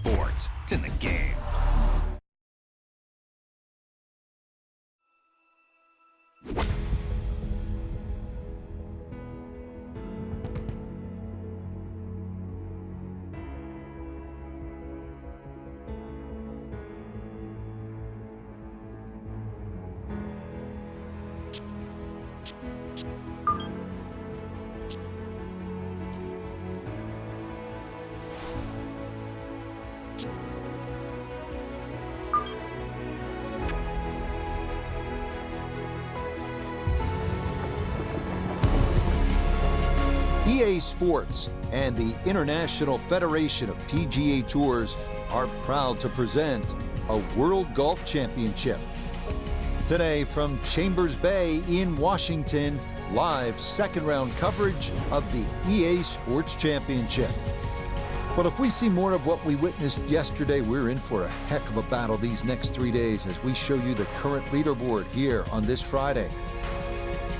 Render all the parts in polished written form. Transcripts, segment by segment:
Sports. It's in the game. EA Sports and the International Federation of PGA Tours are proud to present a World Golf Championship. Today from Chambers Bay in Washington, live second round coverage of the EA Sports Championship. But if we see more of what we witnessed yesterday, we're in for a heck of a battle these next 3 days as we show you the current leaderboard here on this Friday.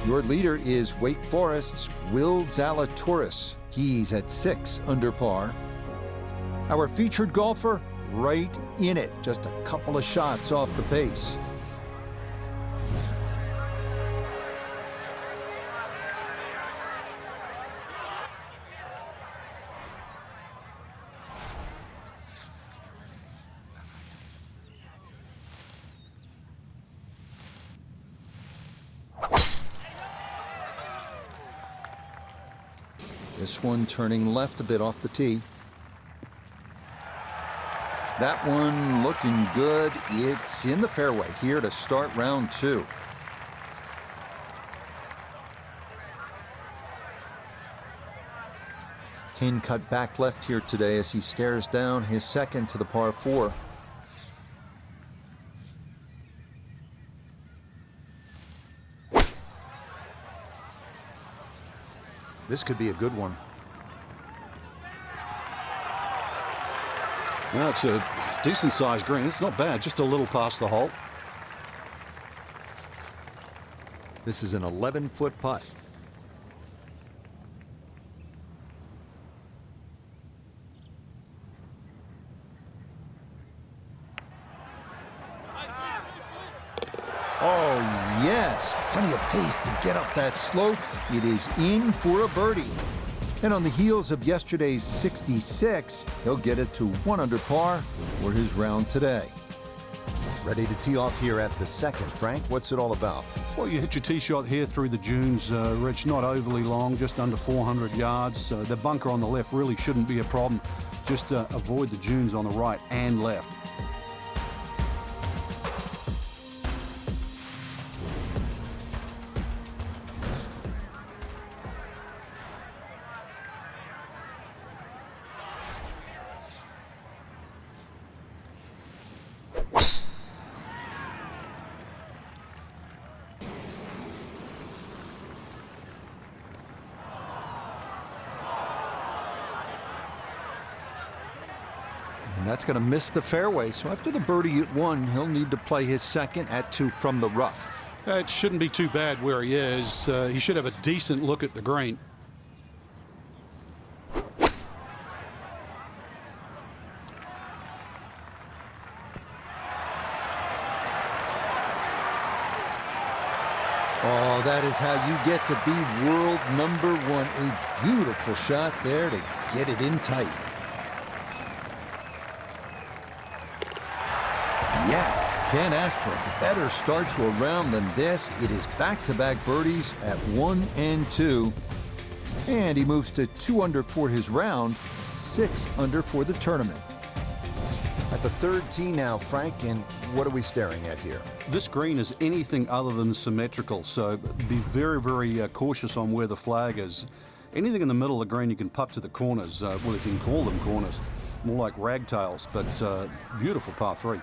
Your leader is Wake Forest's Will Zalatoris. He's at 6 under par. Our featured golfer, right in it, just a couple of shots off the pace. This one turning left a bit off the tee. That one looking good. It's in the fairway here to start round 2. Pin cut back left here today as he stares down his second to the par 4. This could be a good one. Well, it's a decent-sized green. It's not bad, just a little past the hole. This is an 11-foot putt. Oh, yes. Plenty of pace to get up that slope. It is in for a birdie. And on the heels of yesterday's 66, he'll get it to 1 under par for his round today. Ready to tee off here at the second. Frank, what's it all about? Well, you hit your tee shot here through the dunes, Rich, not overly long, just under 400 yards. The bunker on the left really shouldn't be a problem. Just avoid the dunes on the right and left. And that's going to miss the fairway. So after the birdie at 1, he'll need to play his second at 2 from the rough. It shouldn't be too bad where he is. He should have a decent look at the green. Oh, that is how you get to be world number 1. A beautiful shot there to get it in tight. Yes, can't ask for a better start to a round than this. It is back-to-back birdies at 1 and 2. And he moves to 2 under for his round, 6 under for the tournament. At the third tee now, Frank, and what are we staring at here? This green is anything other than symmetrical, so be very, very cautious on where the flag is. Anything in the middle of the green you can putt to the corners. Well, if you can call them corners. More like ragtails, but beautiful par 3.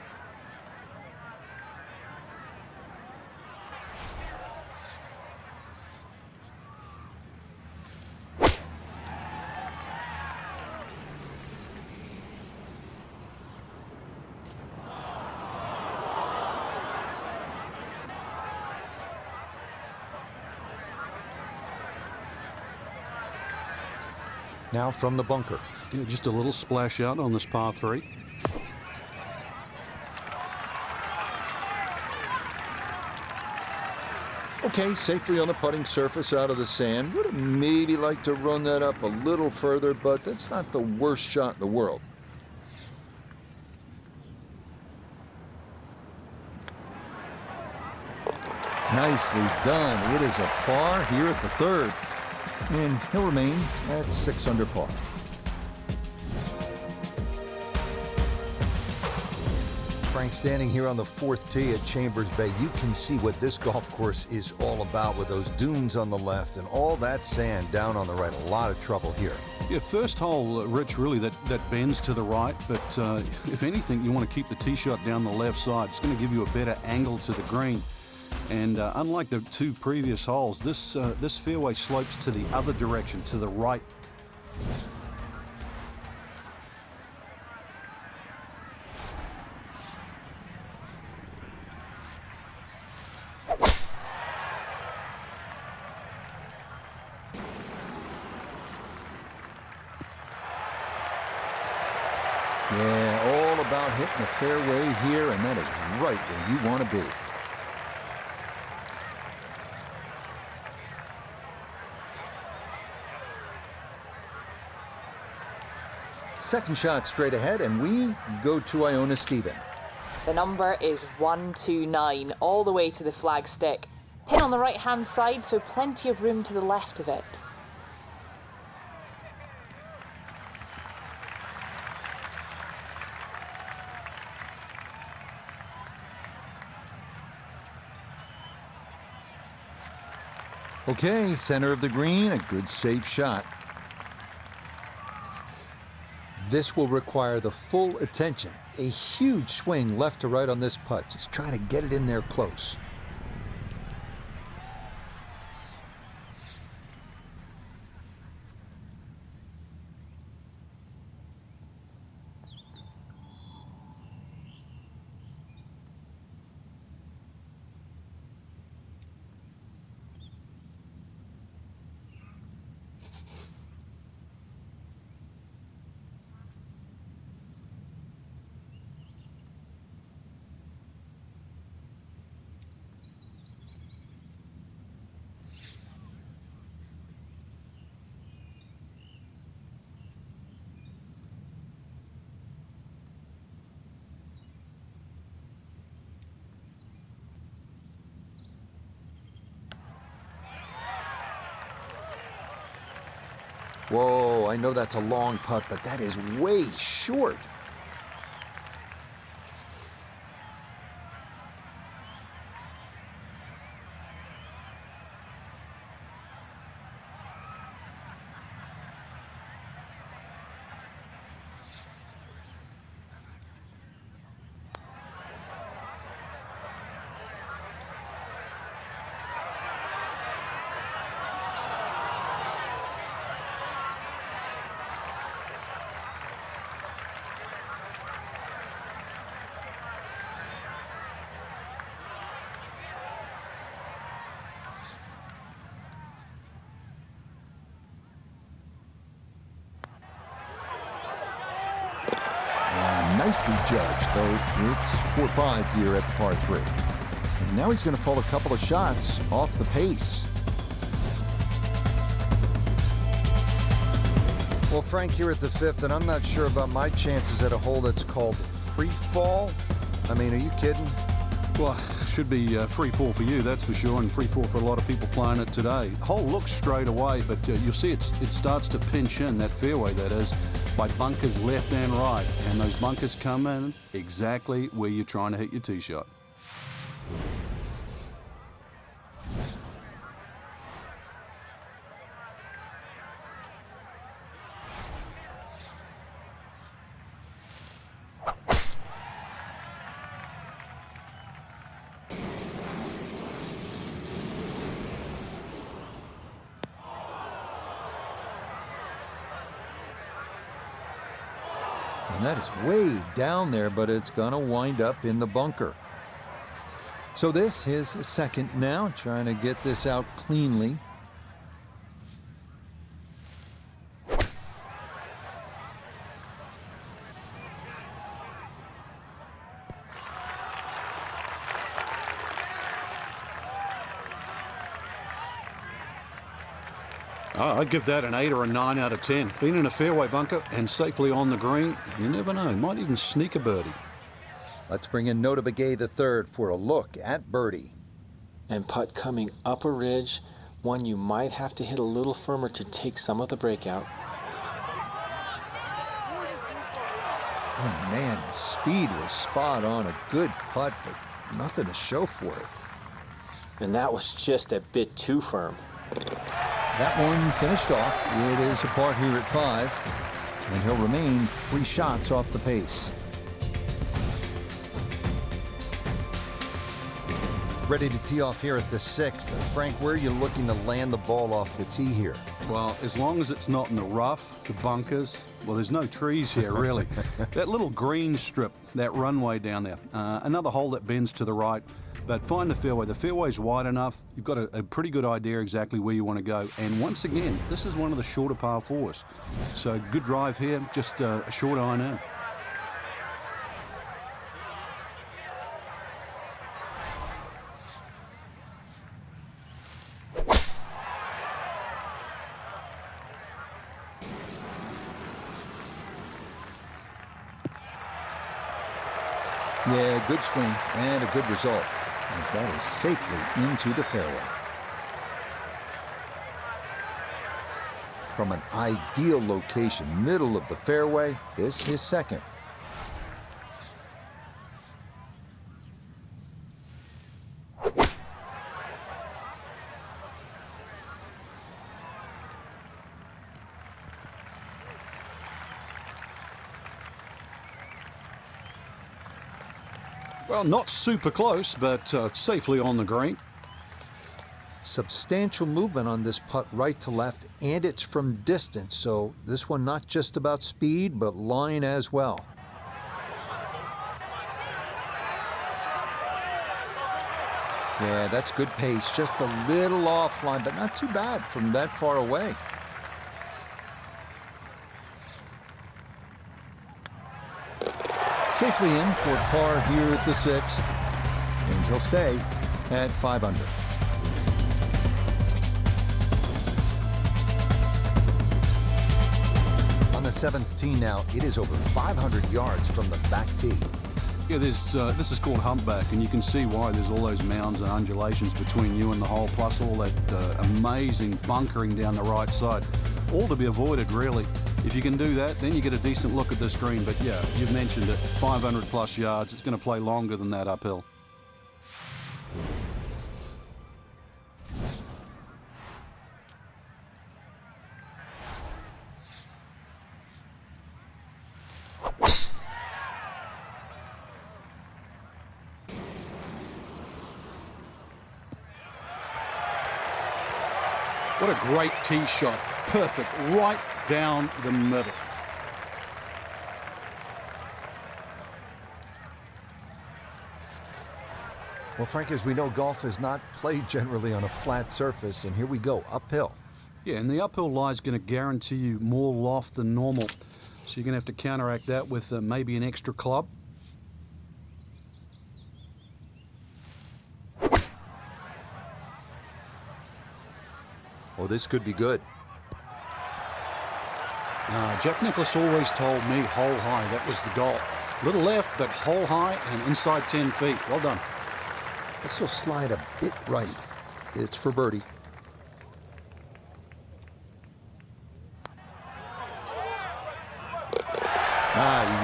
Now from the bunker. Yeah, just a little splash out on this par 3. Okay, safely on the putting surface out of the sand. Would have maybe liked to run that up a little further, but that's not the worst shot in the world. Nicely done. It is a par here at the third. And he'll remain at 6 under par. Frank, standing here on the 4th tee at Chambers Bay, you can see what this golf course is all about with those dunes on the left and all that sand down on the right. A lot of trouble here. Yeah, first hole, Rich, really that bends to the right, but if anything, you want to keep the tee shot down the left side. It's going to give you a better angle to the green. And unlike the 2 previous holes, this fairway slopes to the other direction, to the right. Yeah, all about hitting the fairway here, and that is right where you want to be. Second shot straight ahead, and we go to Iona Stephen. The number is 129, all the way to the flag stick. Pin on the right-hand side, so plenty of room to the left of it. Okay, center of the green, a good safe shot. This will require the full attention. A huge swing left to right on this putt. Just trying to get it in there close. Whoa, I know that's a long putt, but that is way short. Nicely judged, though it's 4-5 here at the par 3. And now he's going to fall a couple of shots off the pace. Well, Frank, here at the 5th, and I'm not sure about my chances at a hole that's called free fall. I mean, are you kidding? Well, should be free fall for you, that's for sure, and free fall for a lot of people playing it today. Hole looks straight away, but you'll see it starts to pinch in, that fairway that is, by bunkers left and right, and those bunkers come in exactly where you're trying to hit your tee shot. And that is way down there, but it's going to wind up in the bunker. So this is second now, trying to get this out cleanly. Oh, I'd give that an 8 or a 9 out of 10. Been in a fairway bunker and safely on the green. You never know, might even sneak a birdie. Let's bring in Nota Begay the third for a look at birdie. And putt coming up a ridge, one you might have to hit a little firmer to take some of the breakout. Oh man, the speed was spot on. A good putt, but nothing to show for it. And that was just a bit too firm. That one finished off. It is a par here at 5, and he'll remain 3 shots off the pace. Ready to tee off here at the 6th. Frank, where are you looking to land the ball off the tee here? Well, as long as it's not in the rough, the bunkers, well, there's no trees here, really. That little green strip, that runway down there, another hole that bends to the right, but find the fairway. The fairway's wide enough. You've got a pretty good idea exactly where you want to go. And once again, this is one of the shorter par 4s. So good drive here, just a short iron in. Yeah, good swing and a good result, as that is safely into the fairway. From an ideal location, middle of the fairway, this is second. Well, not super close, but safely on the green. Substantial movement on this putt right to left, and it's from distance, so this one not just about speed, but line as well. Yeah, that's good pace, just a little offline, but not too bad from that far away. Safely in for par here at the 6th, and he'll stay at 5 under. On the 7th tee now, it is over 500 yards from the back tee. Yeah, this is called humpback, and you can see why. There's all those mounds and undulations between you and the hole, plus all that amazing bunkering down the right side. All to be avoided, really. If you can do that, then you get a decent look at this green. But yeah, you've mentioned it, 500 plus yards. It's going to play longer than that uphill. What a great tee shot. Perfect, right down the middle. Well, Frank, as we know, golf is not played generally on a flat surface, and here we go, uphill. Yeah, and the uphill lie is going to guarantee you more loft than normal. So you're going to have to counteract that with maybe an extra club. Oh, this could be good. Jack Nicklaus always told me hole high. That was the goal. Little left, but hole high and inside 10 feet. Well done. This will slide a bit right. It's for birdie.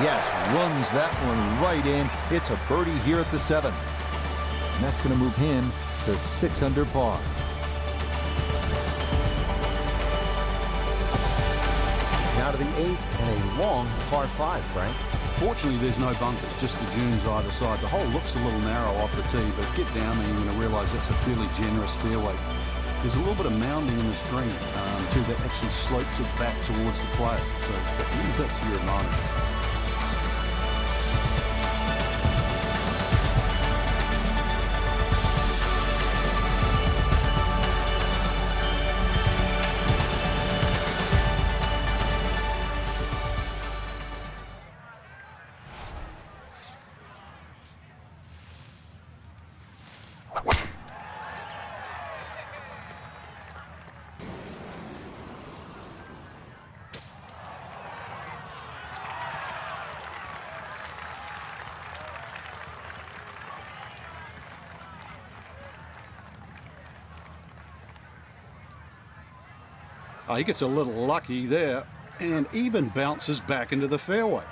Yes, runs that one right in. It's a birdie here at the 7th. And that's going to move him to 6 under par. Now to the 8th and a long par 5, Frank. Fortunately, there's no bunkers, just the dunes either side. The hole looks a little narrow off the tee, but get down there, you're going to realize that's a fairly generous fairway. There's a little bit of mounding in the screen, too, that actually slopes it back towards the player. So use that to your advantage. Oh, he gets a little lucky there and even bounces back into the fairway.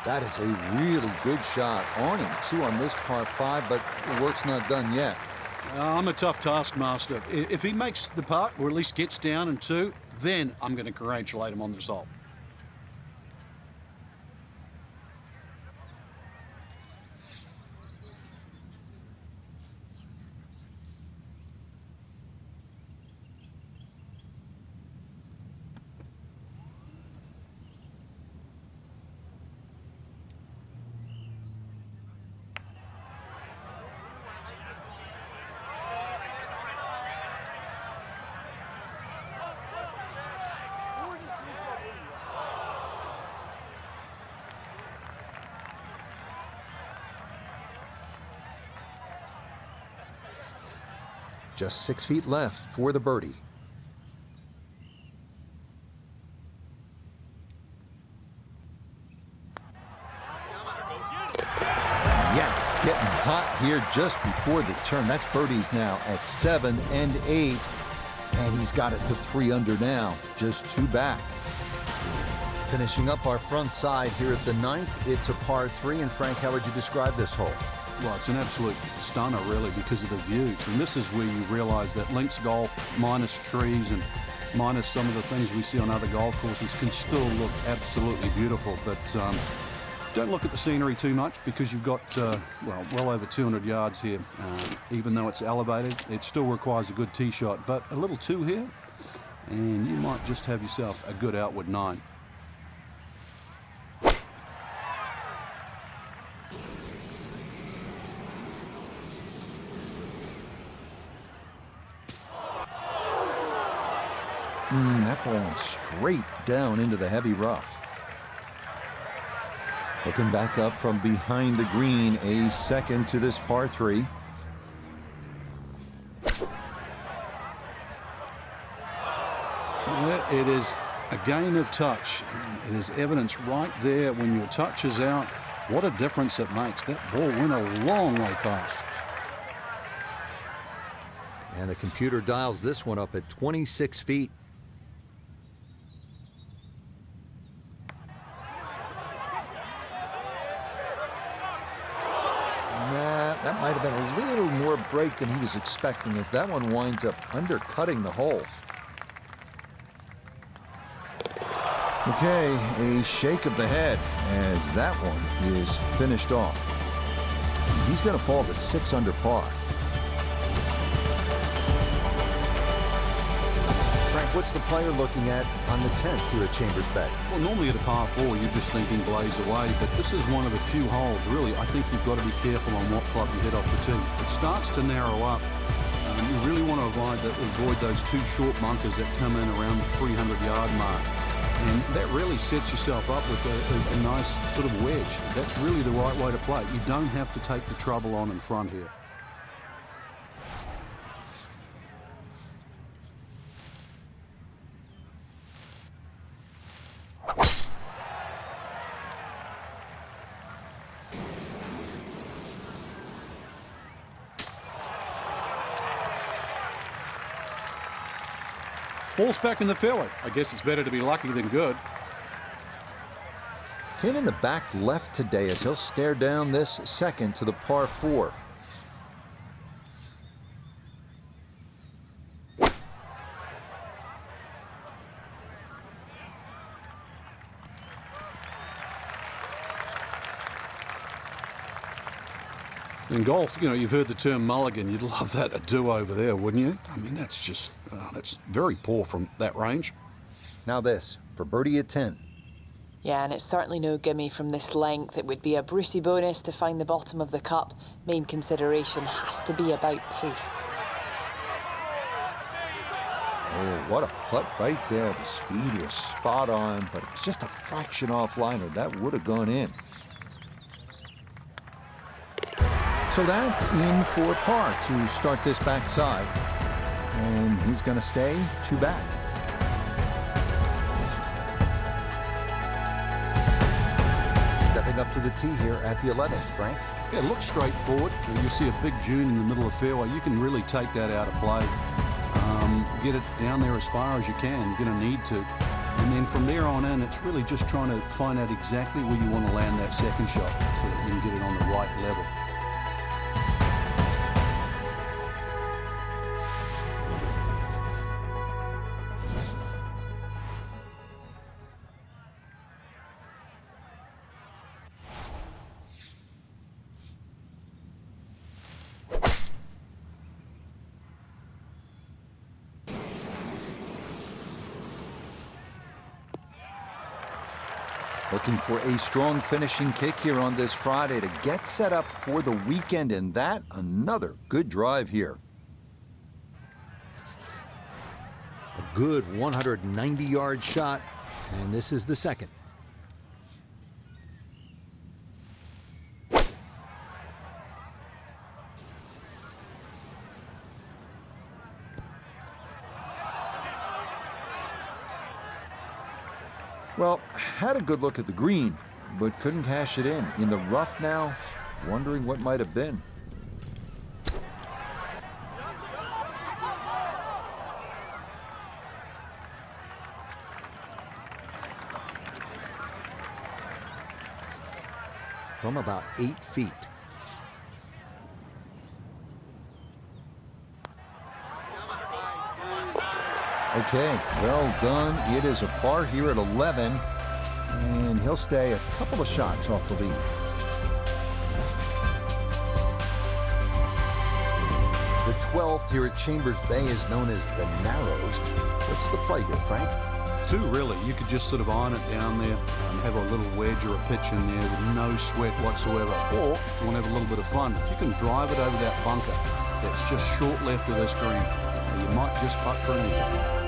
That is a really good shot on him. 2 on this par 5, but the work's not done yet. I'm a tough taskmaster. If he makes the putt, or at least gets down in 2, then I'm going to congratulate him on the result. Just 6 feet left for the birdie. Yes, getting hot here just before the turn. That's birdies now at 7 and 8. And he's got it to 3 under now, just 2 back. Finishing up our front side here at the 9th, it's a par 3. And Frank, how would you describe this hole? Well, it's an absolute stunner, really, because of the views. And this is where you realize that links golf, minus trees and minus some of the things we see on other golf courses, can still look absolutely beautiful. But don't look at the scenery too much, because you've got, well over 200 yards here. Even though it's elevated, it still requires a good tee shot. But a little 2 here, and you might just have yourself a good outward 9. That ball went straight down into the heavy rough. Looking back up from behind the green, a second to this par 3. It is a game of touch. It is evidence right there when your touch is out. What a difference it makes. That ball went a long way past. And the computer dials this one up at 26 feet. That might have been a little more break than he was expecting, as that one winds up undercutting the hole. Okay, a shake of the head as that one is finished off. He's going to fall to 6 under par. Frank, what's the player looking at on the 10th here at Chambers Bay? Well, normally at a par 4, you're just thinking blaze away, but this is one of the few holes, really, I think you've got to be careful on what club you hit off the tee. It starts to narrow up. You really want to avoid those 2 short bunkers that come in around the 300-yard mark. And that really sets yourself up with a nice sort of wedge. That's really the right way to play. You don't have to take the trouble on in front here. Ball's back in the fairway. I guess it's better to be lucky than good. Pin in the back left today as he'll stare down this second to the par 4. In golf, you know, you've heard the term mulligan. You'd love that a do-over there, wouldn't you? I mean, that's just, that's very poor from that range. Now this, for birdie at 10. Yeah, and it's certainly no gimme from this length. It would be a Brucey bonus to find the bottom of the cup. Main consideration has to be about pace. Oh, what a putt right there. The speed was spot on, but it was just a fraction offline, or that would have gone in. So that's in for par to start this backside. And he's going to stay 2 back. Stepping up to the tee here at the 11th, Frank. Yeah, it looks straightforward. You see a big dune in the middle of the fairway. You can really take that out of play. Get it down there as far as you can. You're going to need to. And then from there on in, it's really just trying to find out exactly where you want to land that second shot so that you can get it on the right level. Looking for a strong finishing kick here on this Friday to get set up for the weekend, and that another good drive here. A good 190-yard shot, and this is the second. Well, had a good look at the green, but couldn't cash it in. In the rough now, wondering what might have been. From about 8 feet. Okay, well done. It is a par here at 11, and he'll stay a couple of shots off the lead. The 12th here at Chambers Bay is known as the Narrows. What's the play here, Frank? 2, really. You could just sort of iron it down there and have a little wedge or a pitch in there with no sweat whatsoever. Or, if you want to have a little bit of fun, if you can drive it over that bunker that's just short left of this green, you might just putt for anything.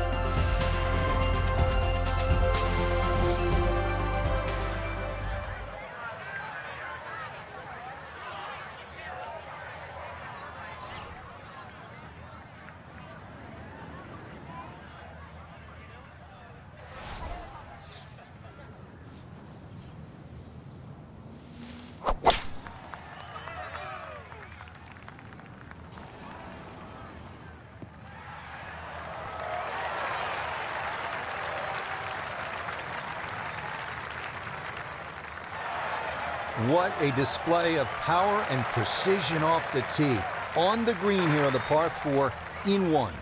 What a display of power and precision off the tee. On the green here on the par 4 in 1.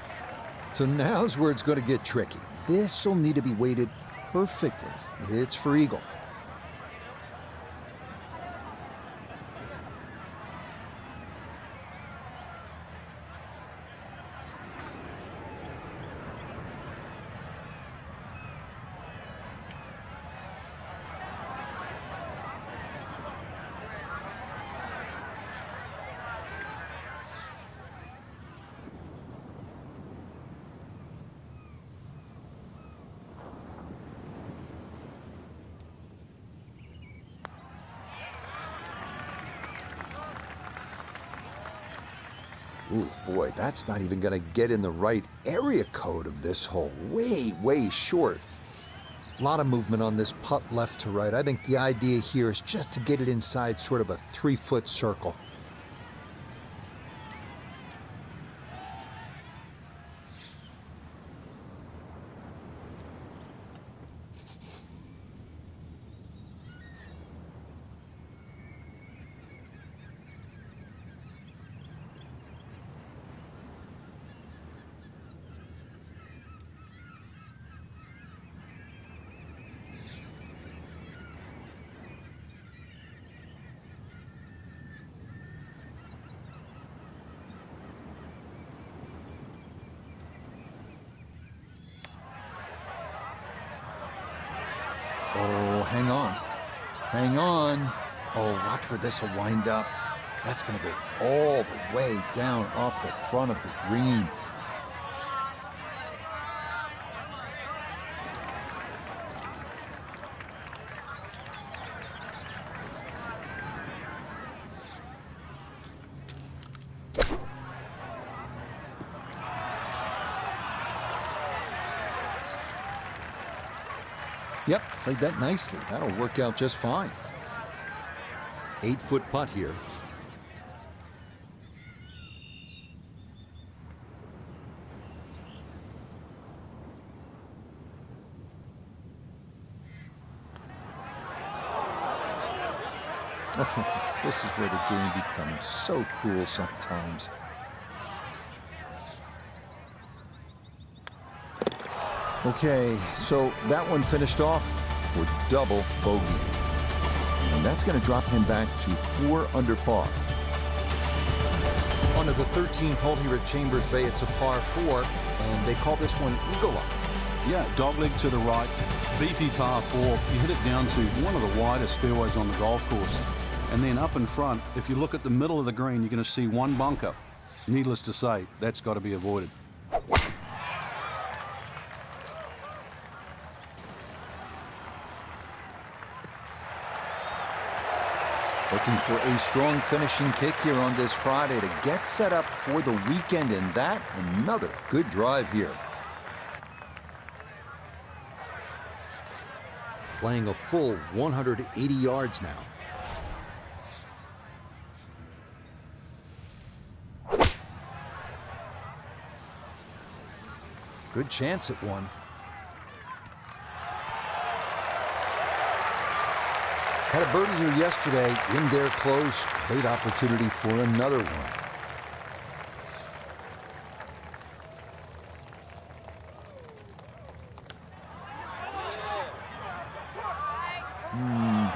So now's where it's going to get tricky. This will need to be weighted perfectly. It's for eagle. Ooh, boy, that's not even going to get in the right area code of this hole. Way, way short. A lot of movement on this putt left to right. I think the idea here is just to get it inside sort of a 3-foot circle. Oh, hang on. Hang on. Oh, watch where this will wind up. That's going to go all the way down off the front of the green. Yep, played that nicely. That'll work out just fine. 8-foot putt here. Oh, this is where the game becomes so cool sometimes. Okay, so that one finished off with double bogey. And that's going to drop him back to 4 under par. On to the 13th hole here at Chambers Bay. It's a par 4, and they call this one Eagle Up. Yeah, dogleg to the right, beefy par 4. You hit it down to one of the widest fairways on the golf course. And then up in front, if you look at the middle of the green, you're going to see one bunker. Needless to say, that's got to be avoided. Looking for a strong finishing kick here on this Friday to get set up for the weekend, and that another good drive here. Playing a full 180 yards now. Good chance at one. Had a birdie here yesterday, in there close. Great opportunity for another one.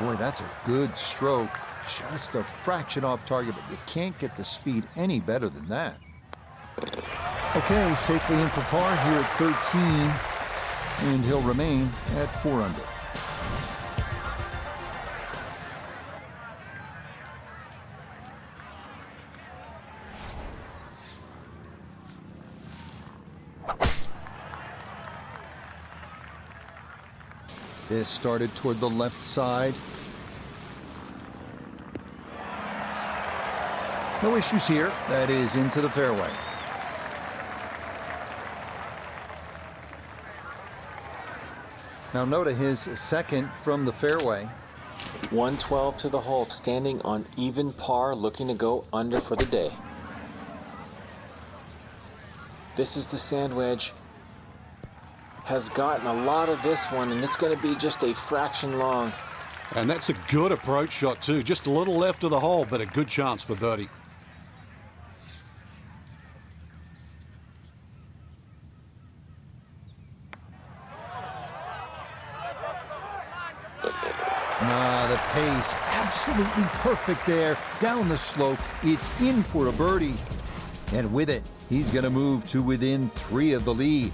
Boy, that's a good stroke. Just a fraction off target, but you can't get the speed any better than that. Okay, safely in for par here at 13, and he'll remain at 4 under. This started toward the left side. No issues here. That is into the fairway. Now Noda his second from the fairway. 112 to the hole, standing on even par, looking to go under for the day. This is the sand wedge. Has gotten a lot of this one, and it's going to be just a fraction long. And that's a good approach shot too. Just a little left of the hole, but a good chance for birdie. The pace absolutely perfect there. Down the slope, it's in for a birdie. And with it, he's going to move to within 3 of the lead.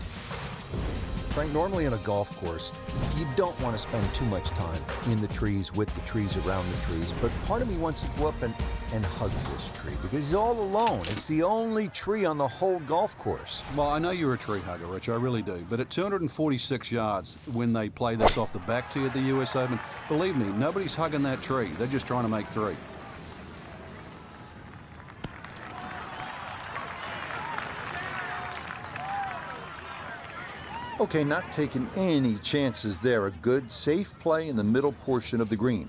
Frank, normally in a golf course, you don't want to spend too much time in the trees, with the trees, around the trees. But part of me wants to go up and hug this tree because he's all alone. It's the only tree on the whole golf course. Well, I know you're a tree hugger, Rich, I really do. But at 246 yards, when they play this off the back tee at the US Open, believe me, nobody's hugging that tree. They're just trying to make 3. Okay, not taking any chances there. A good, safe play in the middle portion of the green.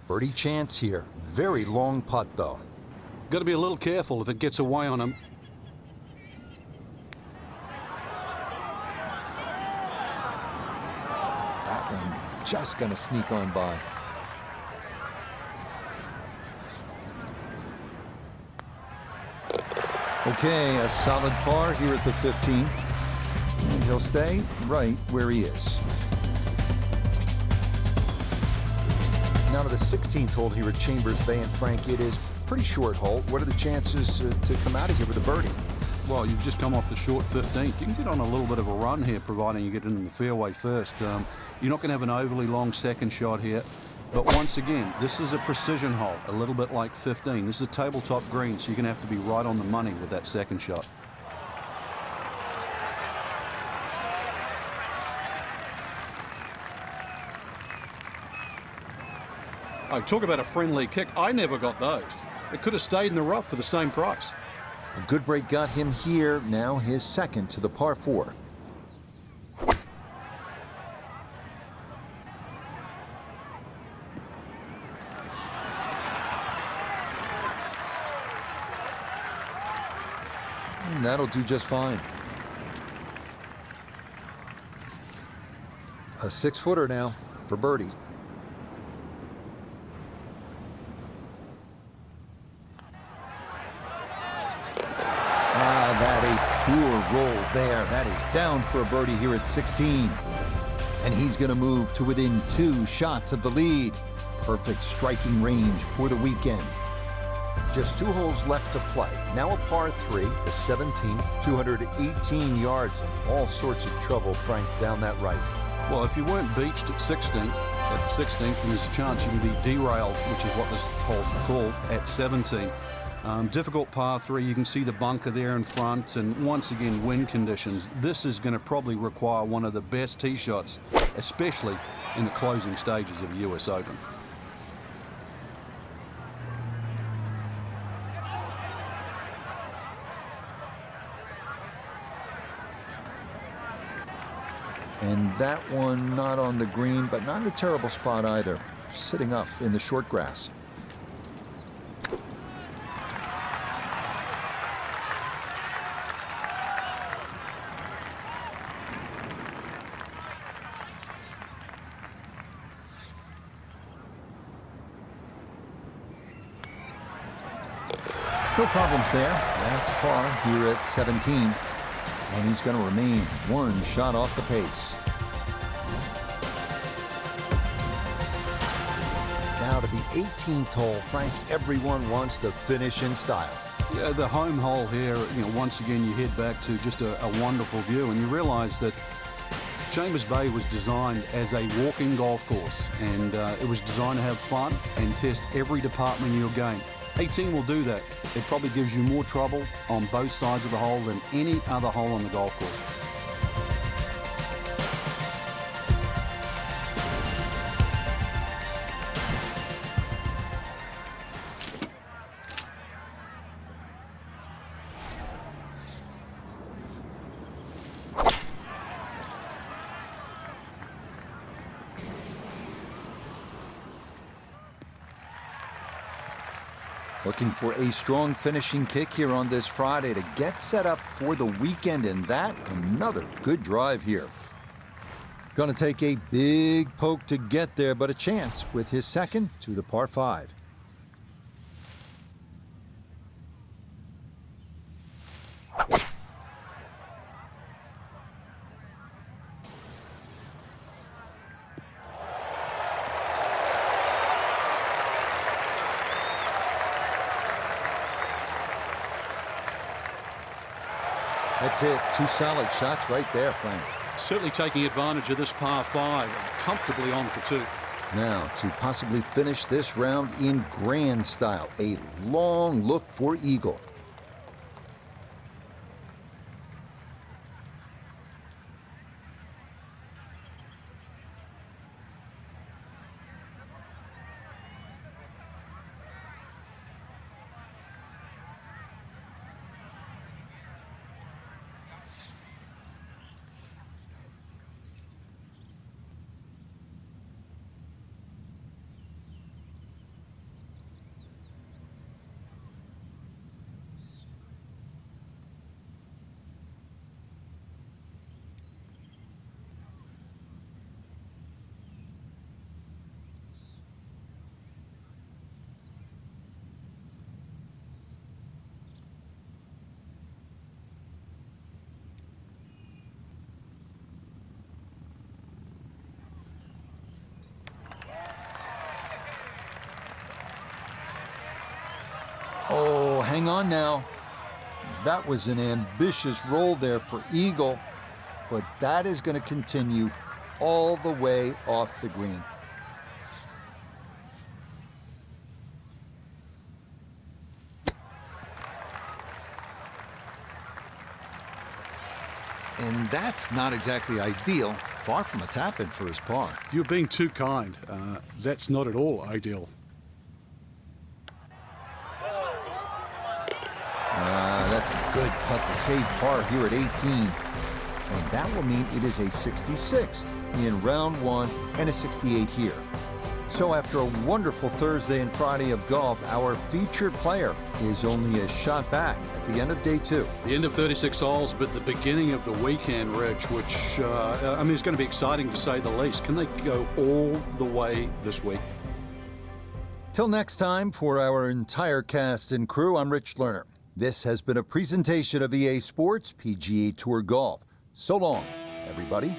Birdie chance here. Very long putt, though. Got to be a little careful if it gets away on him. That one just going to sneak on by. Okay, a solid par here at the 15th. And he'll stay right where he is. Now to the 16th hole here at Chambers Bay, and Frank, it is a pretty short hole. What are the chances to come out of here with a birdie? Well, you've just come off the short 15th. You can get on a little bit of a run here, providing you get in the fairway first. You're not going to have an overly long second shot here. But once again, this is a precision hole, a little bit like 15. This is a tabletop green, so you're going to have to be right on the money with that second shot. Oh, talk about a friendly kick. I never got those. It could have stayed in the rough for the same price. A good break got him here. Now his second to the par 4. That'll do just fine. A 6-footer now for birdie. That a poor roll there. That is down for a birdie here at 16. And he's going to move to within 2 shots of the lead. Perfect striking range for the weekend. Just 2 holes left to play. Now a par 3, the 17th, 218 yards, and all sorts of trouble, Frank, down that right. Well, if you weren't beached at the 16th, then there's a chance you can be derailed, which is what this hole's called, at 17. Difficult par 3. You can see the bunker there in front, and once again, wind conditions. This is going to probably require one of the best tee shots, especially in the closing stages of the US Open. And that one not on the green, but not in a terrible spot either. Sitting up in the short grass. No problems there. That's par here at 17. And he's going to remain 1 shot off the pace. Now to the 18th hole, Frank, everyone wants to finish in style. Yeah, the home hole here, once again, you head back to just a wonderful view, and you realize that Chambers Bay was designed as a walking golf course, and it was designed to have fun and test every department in your game. 18 will do that. It probably gives you more trouble on both sides of the hole than any other hole on the golf course. Looking for a strong finishing kick here on this Friday to get set up for the weekend, and that another good drive here. Going to take a big poke to get there, but a chance with his second to the par 5. That's it. 2 solid shots right there, Frank. Certainly taking advantage of this par 5, comfortably on for 2. Now, to possibly finish this round in grand style, a long look for eagle. Oh, hang on now. That was an ambitious roll there for eagle, but that is going to continue all the way off the green. And that's not exactly ideal. Far from a tap-in for his par. You're being too kind. That's not at all ideal. That's a good putt to save par here at 18. And that will mean it is a 66 in round 1 and a 68 here. So after a wonderful Thursday and Friday of golf, our featured player is only a shot back at the end of day 2. The end of 36 holes, but the beginning of the weekend, Rich, which, I mean, it's going to be exciting to say the least. Can they go all the way this week? Till next time, for our entire cast and crew, I'm Rich Lerner. This has been a presentation of EA Sports PGA Tour Golf. So long, everybody.